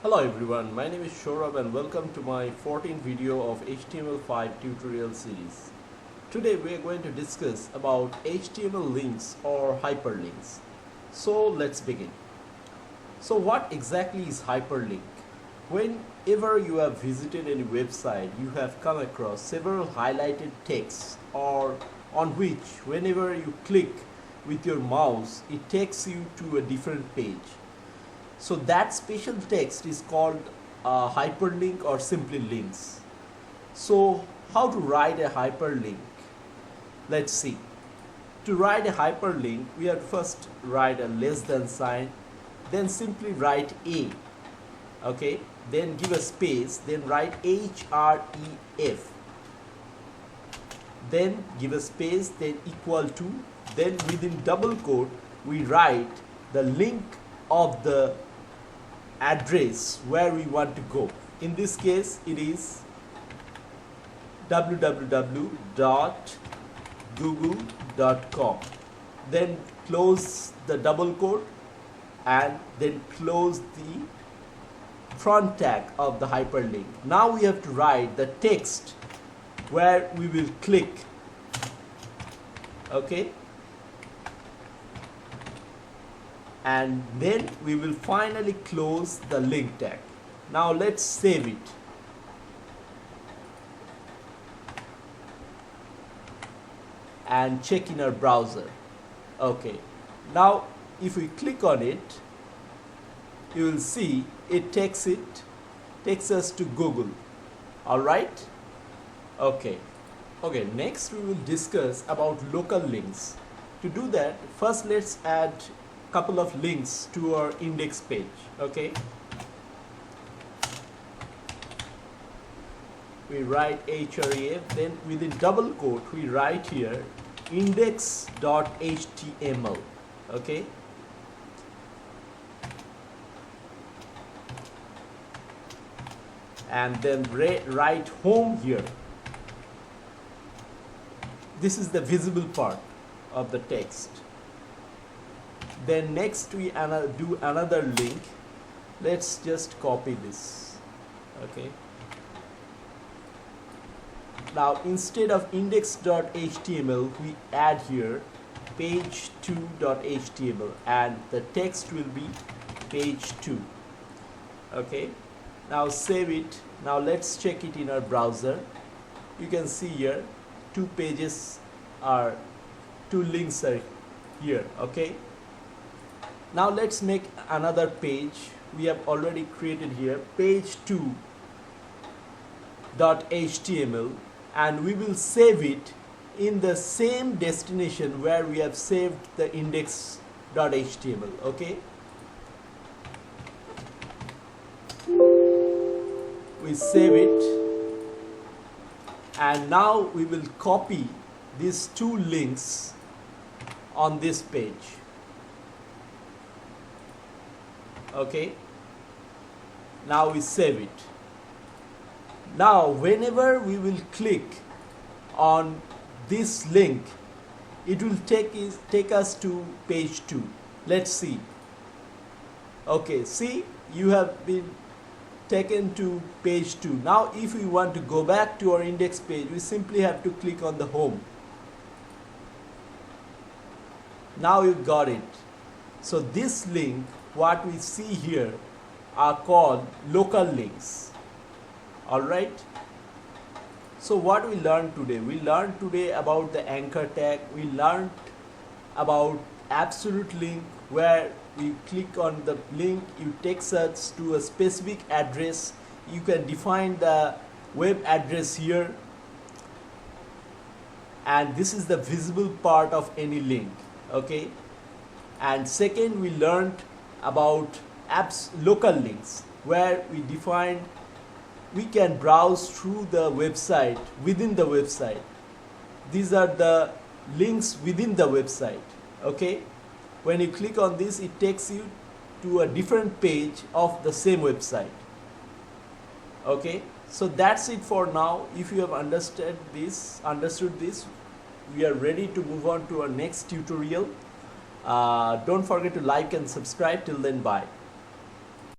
Hello everyone, my name is Shorab and welcome to my 14th video of HTML5 tutorial series. Today we are going to discuss about HTML links or hyperlinks. So let's begin. So what exactly is hyperlink? Whenever you have visited any website, you have come across several highlighted texts or on which whenever you click with your mouse, it takes you to a different page. So that special text is called a hyperlink or simply links. So how to write a hyperlink? Let's see. To write a hyperlink, we have to first write a less than sign, then simply write a, okay? Then give a space, then write href. Then give a space, then equal to, then within double quote, we write the link of the address where we want to go. In this case, it is www.google.com. Then close the double quote and then close the front tag of the hyperlink. Now we have to write the text where we will click. Okay? And then we will finally close the link tag. Now let's save it. And check in our browser. Okay. Now if we click on it, you will see it takes us to Google. Alright? Okay. Okay, next we will discuss about local links. To do that, first let's add couple of links to our index page. Okay, we write href, then within double quote we write here index.html. okay, and then write home here. This is the visible part of the text. Then next we do another link. Let's just copy this. Okay. Now instead of index.html, we add here page2.html and the text will be page 2. Okay. Now save it. Now let's check it in our browser. You can see here two links are here. Okay. Now let's make another page. We have already created here page2.html and we will save it in the same destination where we have saved the index.html. okay, we save it and now we will copy these two links on this page. Okay, now we save it. Now whenever we will click on this link, it will take us to page 2. Let's see. Okay, see, you have been taken to page 2. Now if we want to go back to our index page, we simply have to click on the home. Now you got it. So this link, what we see here, are called local links. Alright, so what we learned today? We learned today about the anchor tag. We learned about absolute link, where we click on the link, it takes us to a specific address. You can define the web address here, and this is the visible part of any link. Okay, and second, we learned about local links, where we defined we can browse through the website within the website. These are the links within the website. Okay, when you click on this, it takes you to a different page of the same website. Okay, so that's it for now. If you have understood this, we are ready to move on to our next tutorial. Don't forget to like and subscribe. Till then, bye.